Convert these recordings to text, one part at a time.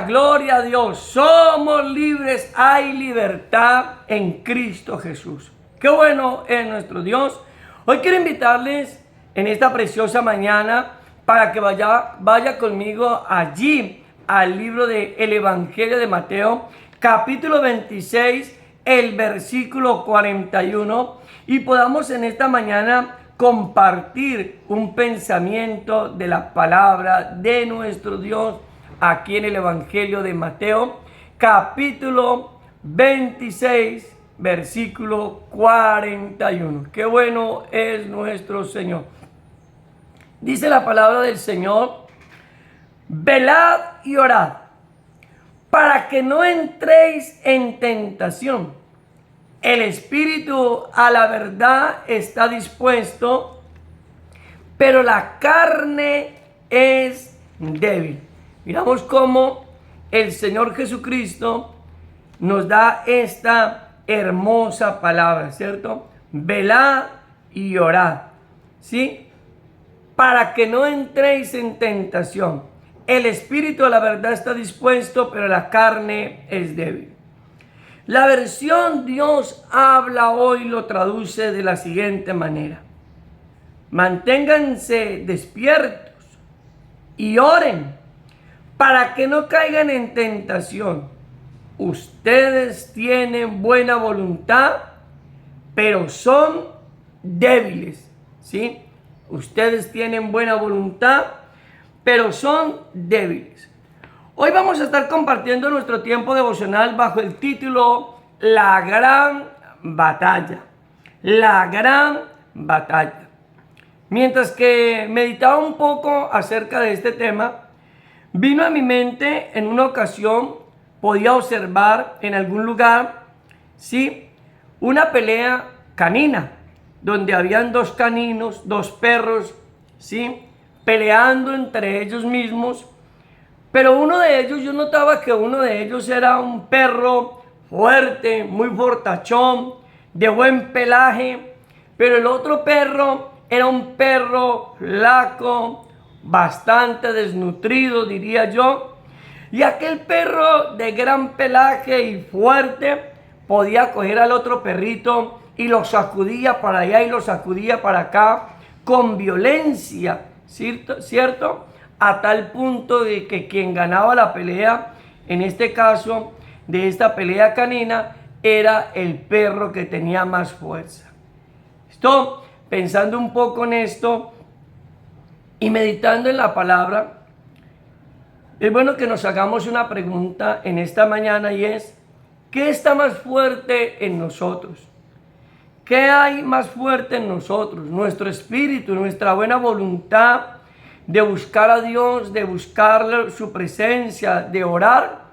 gloria a Dios. Somos libres, hay libertad en Cristo Jesús. Qué bueno es nuestro Dios. Hoy quiero invitarles en esta preciosa mañana para que vaya conmigo allí al libro del Evangelio de Mateo, capítulo 26, el versículo 41, y podamos en esta mañana compartir un pensamiento de la palabra de nuestro Dios aquí en el Evangelio de Mateo, capítulo 26, versículo 41. Qué bueno es nuestro Señor. Dice la palabra del Señor: velad y orad, para que no entréis en tentación. El espíritu a la verdad está dispuesto, pero la carne es débil. Miramos cómo el Señor Jesucristo nos da esta hermosa palabra, ¿cierto? Velad y orad, ¿sí? Para que no entréis en tentación. El espíritu a la verdad está dispuesto, pero la carne es débil. La versión Dios habla hoy lo traduce de la siguiente manera: manténganse despiertos y oren para que no caigan en tentación. Ustedes tienen buena voluntad, pero son débiles, ¿sí? Ustedes tienen buena voluntad, pero son débiles. Hoy vamos a estar compartiendo nuestro tiempo devocional bajo el título La Gran Batalla. La Gran Batalla. Mientras que meditaba un poco acerca de este tema, vino a mi mente en una ocasión, podía observar en algún lugar, ¿sí?, una pelea canina, donde habían dos caninos, dos perros, ¿sí?, peleando entre ellos mismos. Pero uno de ellos, yo notaba que uno de ellos era un perro fuerte, muy fortachón, de buen pelaje. Pero el otro perro era un perro flaco, bastante desnutrido, diría yo. Y aquel perro de gran pelaje y fuerte podía coger al otro perrito y lo sacudía para allá y lo sacudía para acá con violencia, ¿cierto? A tal punto de que quien ganaba la pelea, en este caso de esta pelea canina, era el perro que tenía más fuerza. Pensando un poco en esto y meditando en la palabra, es bueno que nos hagamos una pregunta en esta mañana, y es: ¿qué está más fuerte en nosotros? ¿Qué hay más fuerte en nosotros? ¿Nuestro espíritu, nuestra buena voluntad de buscar a Dios, de buscar su presencia, de orar?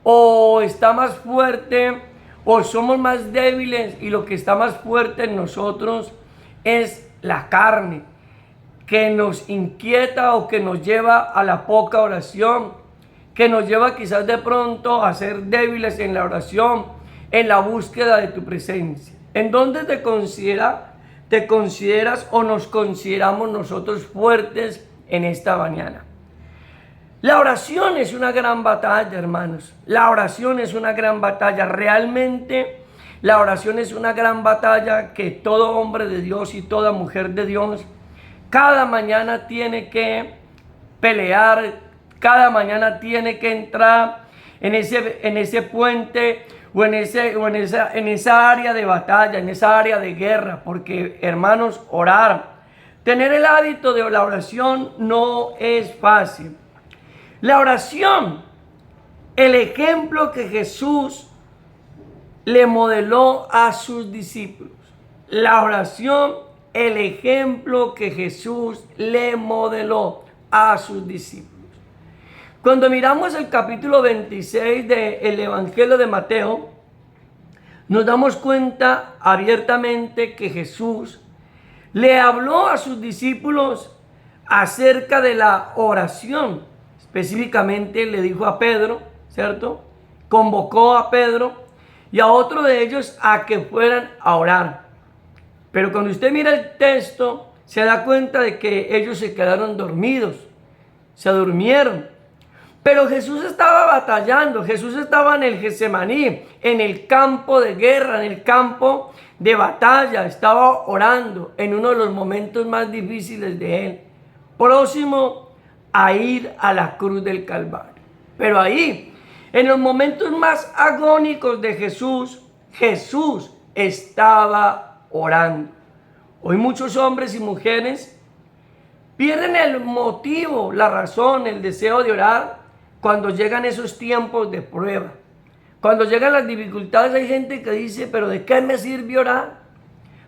¿O está más fuerte, o somos más débiles y lo que está más fuerte en nosotros es la carne, que nos inquieta o que nos lleva a la poca oración, que nos lleva quizás de pronto a ser débiles en la oración, en la búsqueda de tu presencia? ¿En dónde te consideras o nos consideramos nosotros fuertes en esta mañana? La oración es una gran batalla, hermanos. La oración es una gran batalla. Realmente la oración es una gran batalla que todo hombre de Dios y toda mujer de Dios cada mañana tiene que pelear, cada mañana tiene que entrar en ese puente o en esa área de batalla, en esa área de guerra. Porque, hermanos, orar, tener el hábito de la oración no es fácil. La oración, el ejemplo que Jesús le modeló a sus discípulos. La oración, el ejemplo que Jesús le modeló a sus discípulos. Cuando miramos el capítulo 26 del Evangelio de Mateo, nos damos cuenta abiertamente que Jesús le habló a sus discípulos acerca de la oración. Específicamente le dijo a Pedro, ¿cierto? Convocó a Pedro y a otro de ellos a que fueran a orar. Pero cuando usted mira el texto, se da cuenta de que ellos se quedaron dormidos, se durmieron. Pero Jesús estaba batallando, Jesús estaba en el Getsemaní, en el campo de guerra, en el campo de batalla, estaba orando en uno de los momentos más difíciles de él, próximo a ir a la cruz del Calvario. Pero ahí, en los momentos más agónicos de Jesús, Jesús estaba orando. Hoy muchos hombres y mujeres pierden el motivo, la razón, el deseo de orar cuando llegan esos tiempos de prueba. Cuando llegan las dificultades hay gente que dice, pero ¿de qué me sirve orar?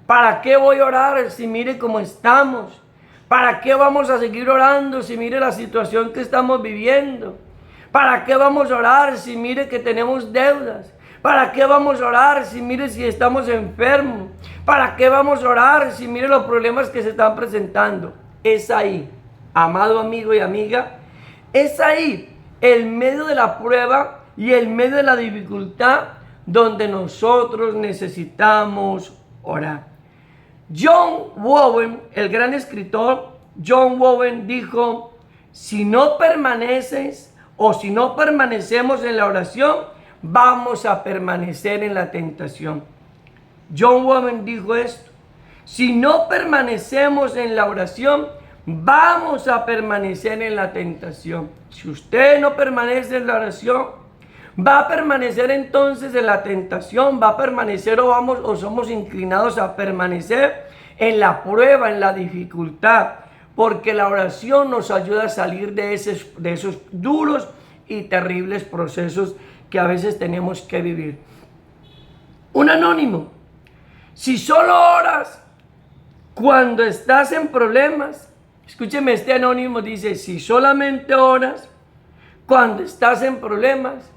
¿Para qué voy a orar si mire cómo estamos? ¿Para qué vamos a seguir orando si mire la situación que estamos viviendo? ¿Para qué vamos a orar si mire que tenemos deudas? ¿Para qué vamos a orar si mire si estamos enfermos? ¿Para qué vamos a orar si mire los problemas que se están presentando? Es ahí, amado amigo y amiga, es ahí el medio de la prueba y el medio de la dificultad donde nosotros necesitamos orar. John Owen, el gran escritor John Owen, dijo: si no permaneces o si no permanecemos en la oración, vamos a permanecer en la tentación. John Owen dijo esto: si no permanecemos en la oración, vamos a permanecer en la tentación. Si usted no permanece en la oración, va a permanecer entonces en la tentación, va a permanecer o somos inclinados a permanecer en la prueba, en la dificultad, porque la oración nos ayuda a salir de esos duros y terribles procesos que a veces tenemos que vivir. Un anónimo: si solo oras cuando estás en problemas, escúcheme, este anónimo dice: si solamente oras cuando estás en problemas,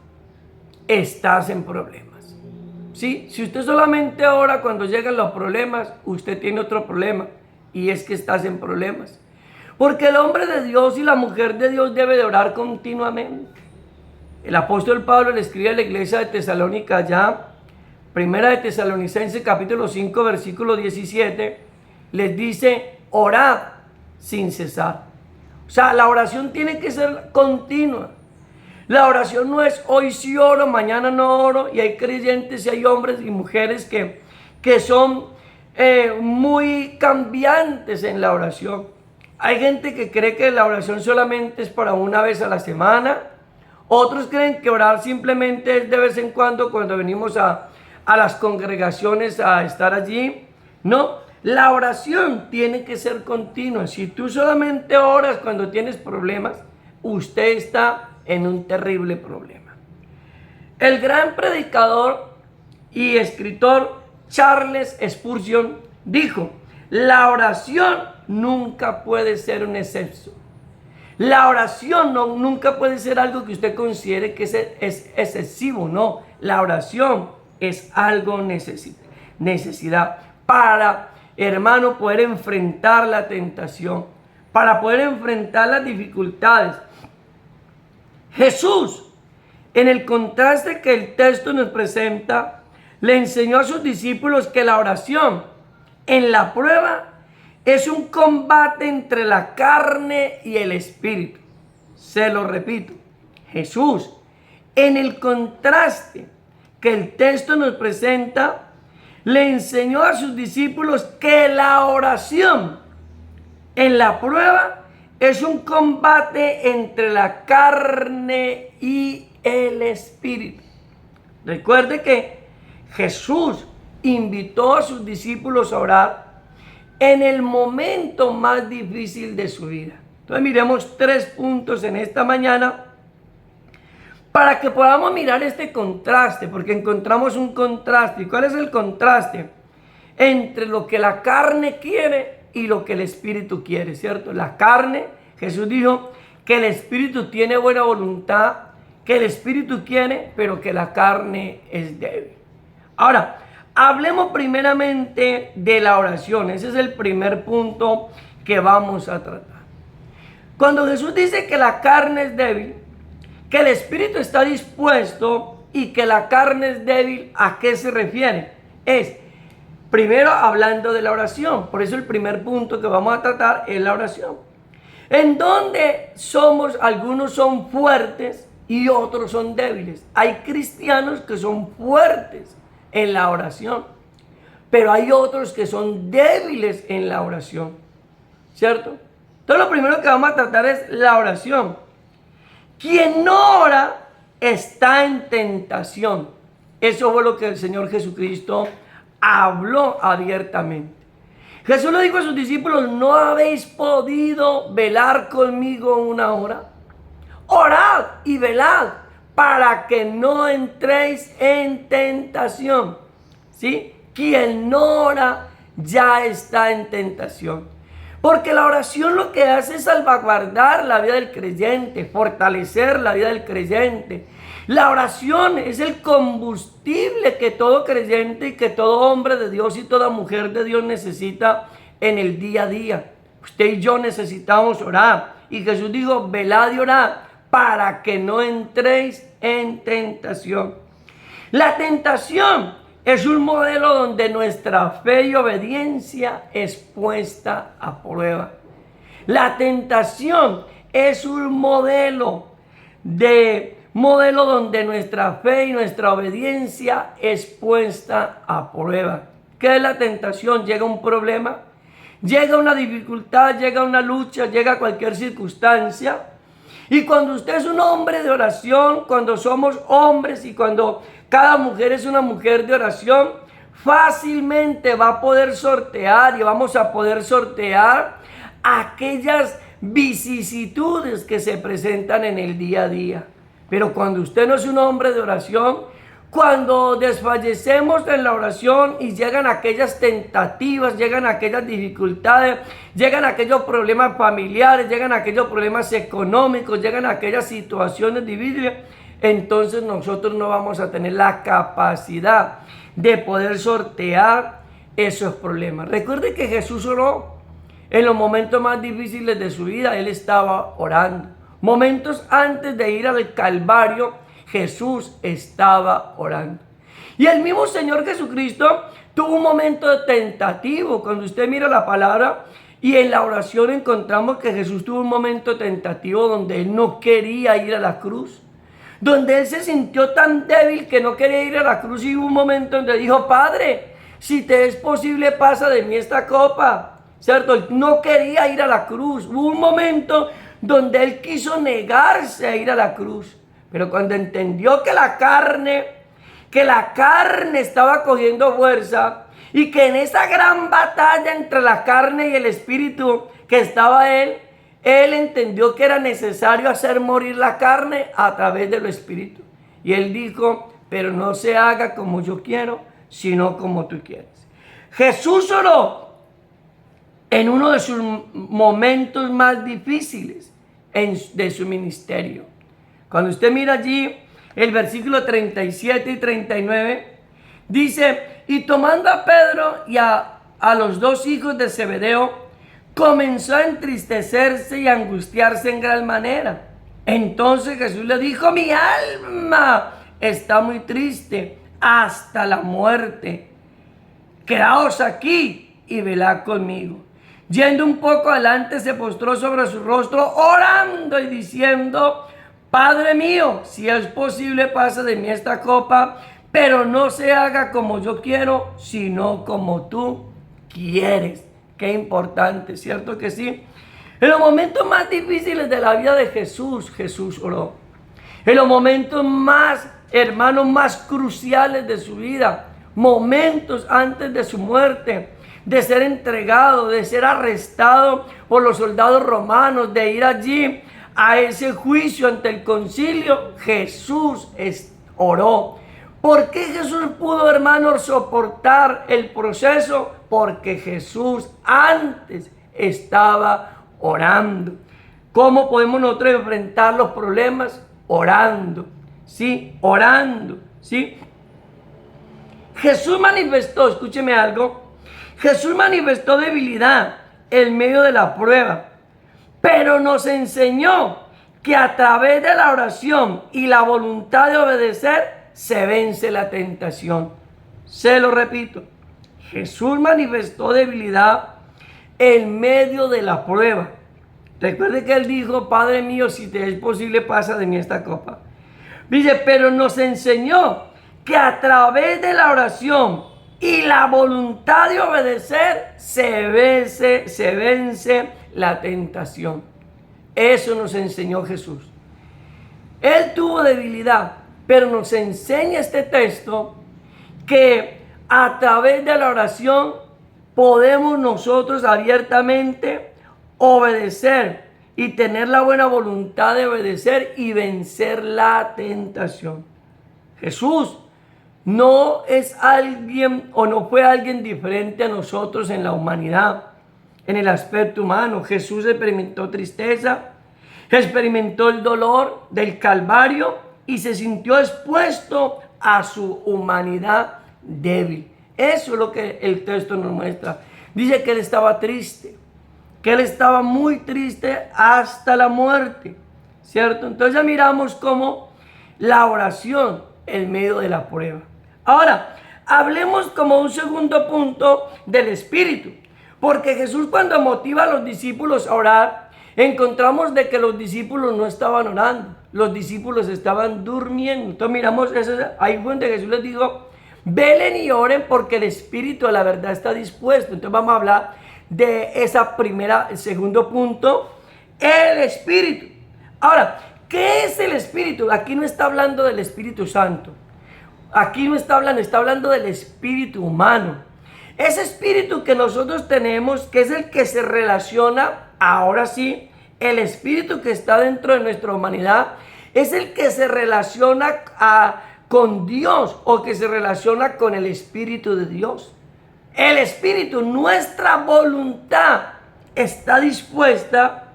estás en problemas. ¿Sí? Si usted solamente ora cuando llegan los problemas, usted tiene otro problema, y es que estás en problemas. Porque el hombre de Dios y la mujer de Dios debe de orar continuamente. El apóstol Pablo le escribe a la iglesia de Tesalónica, ya, primera de Tesalonicenses capítulo 5 versículo 17, les dice: orad sin cesar. O sea, la oración tiene que ser continua. La oración no es hoy sí oro, mañana no oro. Y hay creyentes y hay hombres y mujeres que son muy cambiantes en la oración. Hay gente que cree que la oración solamente es para una vez a la semana. Otros creen que orar simplemente es de vez en cuando venimos a las congregaciones a estar allí. No, la oración tiene que ser continua. Si tú solamente oras cuando tienes problemas, usted está en un terrible problema. El gran predicador y escritor Charles Spurgeon dijo: la oración nunca puede ser un exceso. La oración nunca puede ser algo que usted considere que es excesivo. No, la oración es algo necesidad para, hermano, poder enfrentar la tentación, para poder enfrentar las dificultades. Jesús, en el contraste que el texto nos presenta, le enseñó a sus discípulos que la oración en la prueba es un combate entre la carne y el espíritu. Se lo repito, Jesús, en el contraste que el texto nos presenta, le enseñó a sus discípulos que la oración en la prueba es un combate entre la carne y el espíritu. Recuerde que Jesús invitó a sus discípulos a orar en el momento más difícil de su vida. Entonces miremos 3 puntos en esta mañana para que podamos mirar este contraste, porque encontramos un contraste. ¿Y cuál es el contraste? Entre lo que la carne quiere y lo que el espíritu quiere, ¿cierto? La carne, Jesús dijo que el espíritu tiene buena voluntad, que el espíritu quiere, pero que la carne es débil. Ahora, hablemos primeramente de la oración. Ese es el primer punto que vamos a tratar. Cuando Jesús dice que la carne es débil, que el espíritu está dispuesto y que la carne es débil, ¿a qué se refiere? Es primero hablando de la oración. Por eso el primer punto que vamos a tratar es la oración. en donde algunos son fuertes y otros son débiles. Hay cristianos que son fuertes en la oración, pero hay otros que son débiles en la oración, ¿cierto? Entonces lo primero que vamos a tratar es la oración. Quien no ora está en tentación. Eso fue lo que el Señor Jesucristo habló abiertamente. Jesús le dijo a sus discípulos: ¿no habéis podido velar conmigo una hora? Orad y velad para que no entréis en tentación. ¿Sí? Quien no ora ya está en tentación. Porque la oración lo que hace es salvaguardar la vida del creyente, fortalecer la vida del creyente. La oración es el combustible que todo creyente y que todo hombre de Dios y toda mujer de Dios necesita en el día a día. Usted y yo necesitamos orar. Y Jesús dijo: velad y orad para que no entréis en tentación. La tentación es un modelo donde nuestra fe y obediencia es puesta a prueba. La tentación es un modelo donde nuestra fe y nuestra obediencia es puesta a prueba. ¿Qué es la tentación? Llega un problema, llega una dificultad, llega una lucha, llega cualquier circunstancia. Y cuando usted es un hombre de oración, cuando somos hombres y cuando cada mujer es una mujer de oración, fácilmente va a poder sortear y vamos a poder sortear aquellas vicisitudes que se presentan en el día a día. Pero cuando usted no es un hombre de oración, cuando desfallecemos en la oración y llegan aquellas tentativas, llegan aquellas dificultades, llegan aquellos problemas familiares, llegan aquellos problemas económicos, llegan aquellas situaciones difíciles, entonces nosotros no vamos a tener la capacidad de poder sortear esos problemas. Recuerde que Jesús oró en los momentos más difíciles de su vida. Él estaba orando. Momentos antes de ir al Calvario, Jesús estaba orando. Y el mismo Señor Jesucristo tuvo un momento tentativo. Cuando usted mira la palabra y en la oración encontramos que Jesús tuvo un momento tentativo donde Él no quería ir a la cruz. Donde Él se sintió tan débil que no quería ir a la cruz, y hubo un momento donde dijo: Padre, si te es posible, pasa de mí esta copa. ¿Cierto? Él no quería ir a la cruz. Hubo un momento donde Él quiso negarse a ir a la cruz. Pero cuando entendió que la carne estaba cogiendo fuerza y que en esa gran batalla entre la carne y el espíritu que estaba Él entendió que era necesario hacer morir la carne a través del espíritu. Y Él dijo: pero no se haga como yo quiero, sino como tú quieres. Jesús oró en uno de sus momentos más difíciles de su ministerio. Cuando usted mira allí el versículo 37 y 39, dice: y tomando a Pedro y a los dos hijos de Zebedeo, comenzó a entristecerse y a angustiarse en gran manera. Entonces Jesús le dijo: mi alma está muy triste hasta la muerte. Quedaos aquí y velad conmigo. Yendo un poco adelante, se postró sobre su rostro, orando y diciendo: Padre mío, si es posible, pasa de mí esta copa, pero no se haga como yo quiero, sino como tú quieres. Qué importante, ¿cierto que sí? En los momentos más difíciles de la vida de Jesús, Jesús oró. En los momentos más, hermanos, más cruciales de su vida, momentos antes de su muerte, de ser entregado, de ser arrestado por los soldados romanos, de ir allí a ese juicio ante el concilio, Jesús oró. ¿Por qué Jesús pudo, hermanos, soportar el proceso? Porque Jesús antes estaba orando. ¿Cómo podemos nosotros enfrentar los problemas? Orando, ¿sí? Orando, ¿sí? Jesús manifestó, escúcheme algo, Jesús manifestó debilidad en medio de la prueba, pero nos enseñó que a través de la oración y la voluntad de obedecer se vence la tentación. Se lo repito, Jesús manifestó debilidad en medio de la prueba. Recuerde que él dijo, Padre mío, si te es posible, pasa de mí esta copa. Dice, pero nos enseñó que a través de la oración y la voluntad de obedecer se vence la tentación. Eso nos enseñó Jesús. Él tuvo debilidad, pero nos enseña este texto que a través de la oración podemos nosotros abiertamente obedecer y tener la buena voluntad de obedecer y vencer la tentación. Jesús no es alguien o no fue alguien diferente a nosotros en la humanidad, en el aspecto humano. Jesús experimentó tristeza, experimentó el dolor del Calvario y se sintió expuesto a su humanidad débil. Eso es lo que el texto nos muestra. Dice que él estaba triste, que él estaba muy triste hasta la muerte, ¿cierto? Entonces ya miramos cómo la oración en medio de la prueba. Ahora, hablemos como un segundo punto del Espíritu, porque Jesús cuando motiva a los discípulos a orar, encontramos de que los discípulos no estaban orando, los discípulos estaban durmiendo. Entonces miramos, ahí fue donde Jesús les dijo, velen y oren porque el Espíritu a la verdad está dispuesto. Entonces vamos a hablar de esa el segundo punto, el Espíritu. Ahora, ¿qué es el Espíritu? Aquí no está hablando del Espíritu Santo. Aquí no está hablando del espíritu humano. Ese espíritu que nosotros tenemos, que es el que se relaciona, ahora sí, el espíritu que está dentro de nuestra humanidad, es el que se relaciona con Dios o que se relaciona con el Espíritu de Dios. El Espíritu, nuestra voluntad está dispuesta,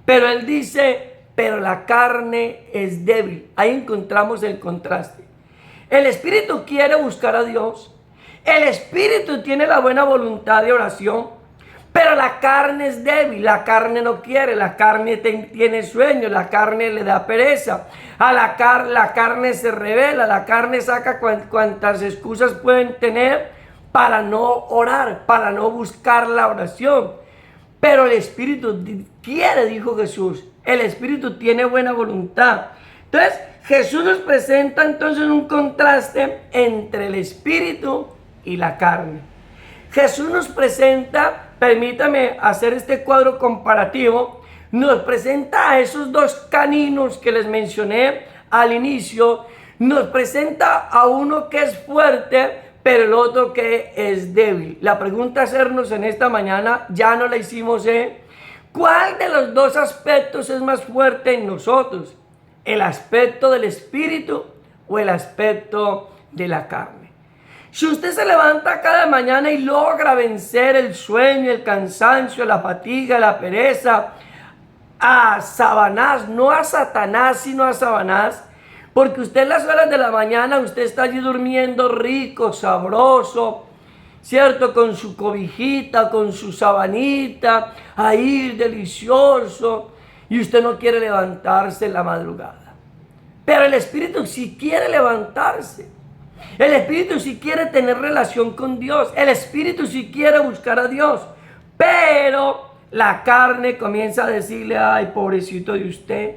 pero Él dice, pero la carne es débil. Ahí encontramos el contraste. El Espíritu quiere buscar a Dios. El Espíritu tiene la buena voluntad de oración, pero la carne es débil. La carne no quiere, la carne tiene sueño, la carne le da pereza. La carne se revela, la carne saca cuantas excusas pueden tener para no orar, para no buscar la oración. Pero el Espíritu quiere, dijo Jesús. El Espíritu tiene buena voluntad. Entonces, Jesús nos presenta entonces un contraste entre el Espíritu y la carne. Jesús nos presenta, permítame hacer este cuadro comparativo, nos presenta a esos dos caninos que les mencioné al inicio, nos presenta a uno que es fuerte, pero el otro que es débil. La pregunta a hacernos en esta mañana, ya no la hicimos, ¿cuál de los dos aspectos es más fuerte en nosotros? ¿El aspecto del espíritu o el aspecto de la carne? Si usted se levanta cada mañana y logra vencer el sueño, el cansancio, la fatiga, la pereza, a Satanás, no a Satanás, sino a Satanás, porque usted en las horas de la mañana, usted está allí durmiendo rico, sabroso, ¿cierto? Con su cobijita, con su sabanita, ahí delicioso, y usted no quiere levantarse en la madrugada. Pero el Espíritu sí quiere levantarse. El Espíritu sí quiere tener relación con Dios. El Espíritu sí quiere buscar a Dios. Pero la carne comienza a decirle, ay, pobrecito de usted,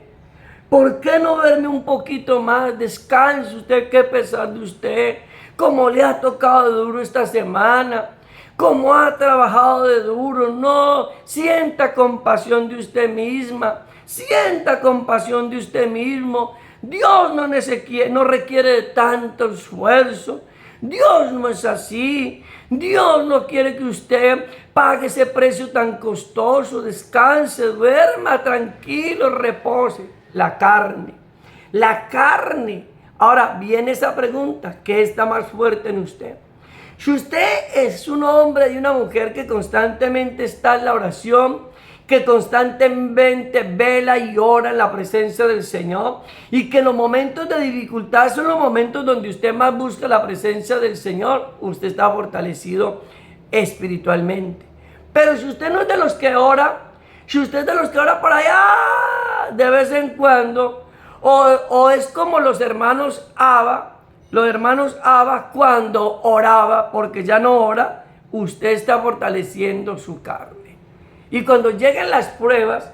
¿por qué no verme un poquito más? Descanse usted, qué pesar de usted. Cómo le ha tocado duro esta semana. Cómo ha trabajado de duro. No, sienta compasión de usted misma. Sienta compasión de usted mismo. Dios no requiere de tanto esfuerzo. Dios no es así. Dios no quiere que usted pague ese precio tan costoso. Descanse, duerma tranquilo, repose. La carne. La carne. Ahora viene esa pregunta. ¿Qué está más fuerte en usted? Si usted es un hombre y una mujer que constantemente está en la oración, que constantemente vela y ora en la presencia del Señor, y que los momentos de dificultad son los momentos donde usted más busca la presencia del Señor, usted está fortalecido espiritualmente. Pero si usted no es de los que ora, si usted es de los que ora por allá de vez en cuando, o es como los hermanos Abba cuando oraba, porque ya no ora, usted está fortaleciendo su carne. Y cuando lleguen las pruebas,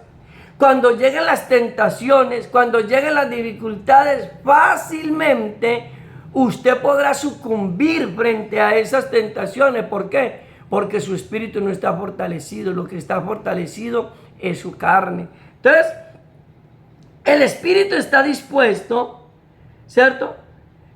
cuando lleguen las tentaciones, cuando lleguen las dificultades, fácilmente usted podrá sucumbir frente a esas tentaciones. ¿Por qué? Porque su espíritu no está fortalecido. Lo que está fortalecido es su carne. Entonces, el espíritu está dispuesto, ¿cierto?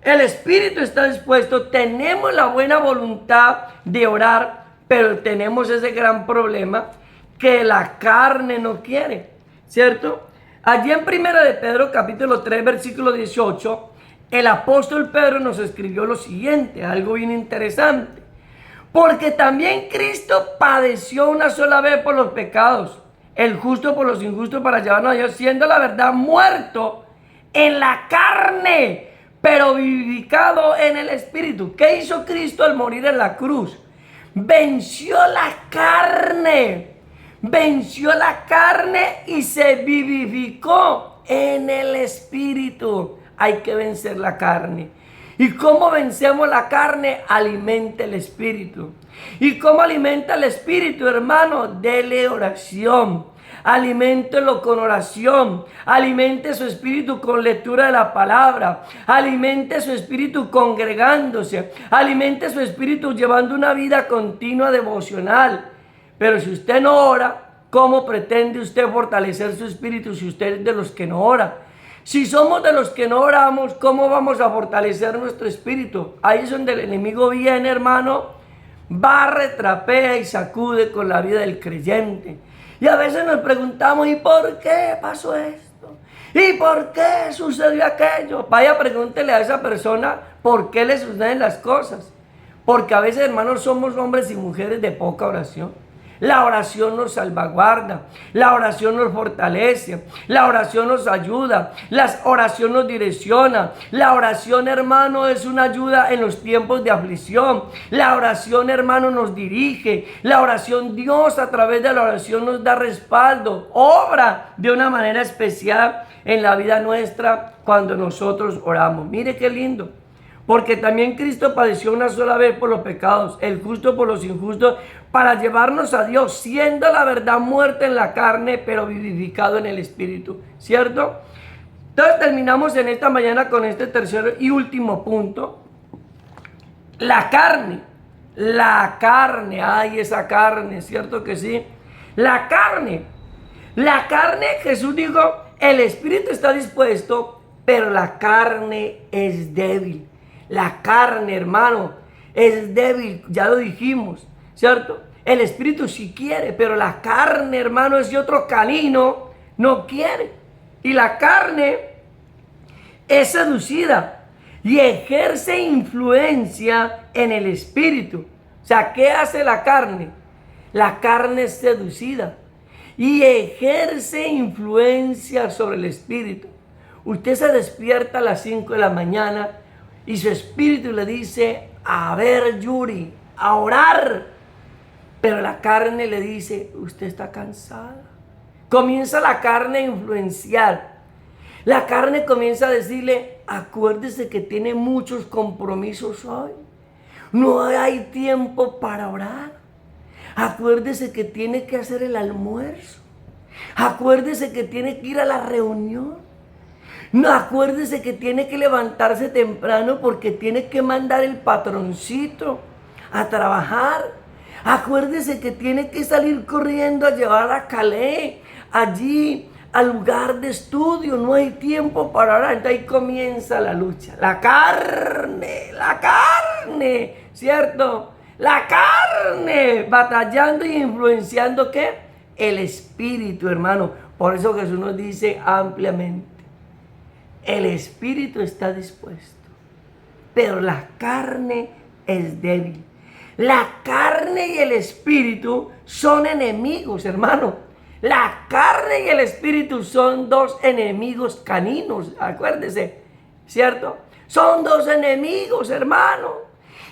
El espíritu está dispuesto, tenemos la buena voluntad de orar, pero tenemos ese gran problema que la carne no quiere, ¿cierto? Allí en 1 de Pedro capítulo 3 versículo 18, el apóstol Pedro nos escribió lo siguiente, algo bien interesante. Porque también Cristo padeció una sola vez por los pecados, el justo por los injustos, para llevarnos a Dios, siendo la verdad muerto en la carne, pero vivificado en el espíritu. ¿Qué hizo Cristo al morir en la cruz? Venció la carne y se vivificó en el espíritu. Hay que vencer la carne. ¿Y cómo vencemos la carne? Alimenta el espíritu. ¿Y cómo alimenta el espíritu, hermano? Dele oración. Aliméntelo con oración. Alimente su espíritu con lectura de la palabra. Alimente su espíritu congregándose. Alimente su espíritu llevando una vida continua devocional. Pero si usted no ora, ¿cómo pretende usted fortalecer su espíritu si usted es de los que no ora? Si somos de los que no oramos, ¿cómo vamos a fortalecer nuestro espíritu? Ahí es donde el enemigo viene, hermano, barre, trapea y sacude con la vida del creyente. Y a veces nos preguntamos, ¿y por qué pasó esto? ¿Y por qué sucedió aquello? Vaya, pregúntele a esa persona por qué le suceden las cosas. Porque a veces, hermanos, somos hombres y mujeres de poca oración. La oración nos salvaguarda, la oración nos fortalece, la oración nos ayuda, la oración nos direcciona. La oración, hermano, es una ayuda en los tiempos de aflicción. La oración, hermano, nos dirige. La oración, Dios a través de la oración nos da respaldo, obra de una manera especial en la vida nuestra cuando nosotros oramos. Mire qué lindo. Porque también Cristo padeció una sola vez por los pecados, el justo por los injustos, para llevarnos a Dios, siendo la verdad muerta en la carne, pero vivificado en el espíritu, ¿cierto? Entonces terminamos en esta mañana con este tercer y último punto. La carne, ay, esa carne, ¿cierto que sí? La carne, Jesús dijo, el espíritu está dispuesto, pero la carne es débil. La carne, hermano, es débil, ya lo dijimos, ¿cierto? El espíritu sí quiere, pero la carne, hermano, ese otro canino no quiere. Y la carne es seducida y ejerce influencia en el espíritu. O sea, ¿qué hace la carne? La carne es seducida y ejerce influencia sobre el espíritu. Usted se despierta a las 5 de la mañana y su espíritu le dice, a ver, Yuri, a orar. Pero la carne le dice, usted está cansada. Comienza la carne a influenciar. La carne comienza a decirle, acuérdese que tiene muchos compromisos hoy. No hay tiempo para orar. Acuérdese que tiene que hacer el almuerzo. Acuérdese que tiene que ir a la reunión. No, acuérdese que tiene que levantarse temprano porque tiene que mandar el patroncito a trabajar. Acuérdese que tiene que salir corriendo a llevar a Calais allí al lugar de estudio. No hay tiempo para orar. Entonces ahí comienza la lucha. La carne, ¿cierto? La carne batallando y influenciando ¿qué? El espíritu, hermano. Por eso Jesús nos dice ampliamente. El espíritu está dispuesto, pero la carne es débil. La carne y el espíritu son enemigos, hermano. La carne y el espíritu son dos enemigos caninos, acuérdese, ¿cierto? Son dos enemigos, hermano.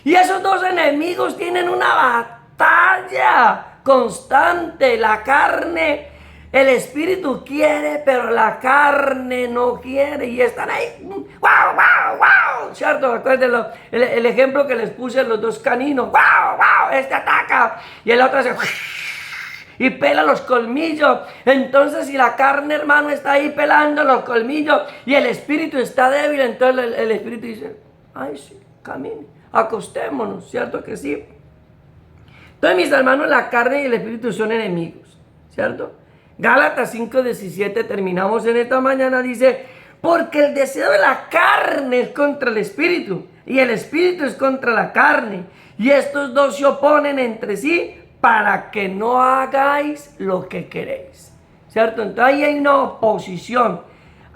Y esos dos enemigos tienen una batalla constante. La carne, el espíritu quiere, pero la carne no quiere. Y están ahí, wow, ¿cierto? Acuérdenlo, el ejemplo que les puse, los dos caninos, wow, este ataca. Y el otro hace, y pela los colmillos. Entonces, si la carne, hermano, está ahí pelando los colmillos y el espíritu está débil, entonces el espíritu dice, ay, sí, camine, acostémonos, ¿cierto que sí? Entonces, mis hermanos, la carne y el espíritu son enemigos, ¿cierto? Gálatas 5:17, terminamos en esta mañana, dice, porque el deseo de la carne es contra el espíritu y el espíritu es contra la carne. Y estos dos se oponen entre sí para que no hagáis lo que queréis, ¿cierto? Entonces ahí hay una oposición.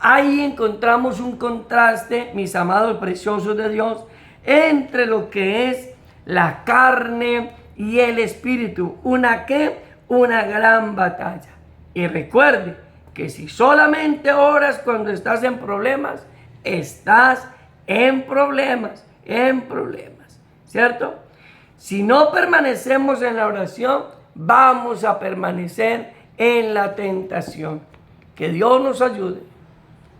Ahí encontramos un contraste, mis amados preciosos de Dios, entre lo que es la carne y el espíritu. ¿Una qué? Una gran batalla. Y recuerde que si solamente oras cuando estás en problemas, estás en problemas, ¿cierto? Si no permanecemos en la oración, vamos a permanecer en la tentación. Que Dios nos ayude.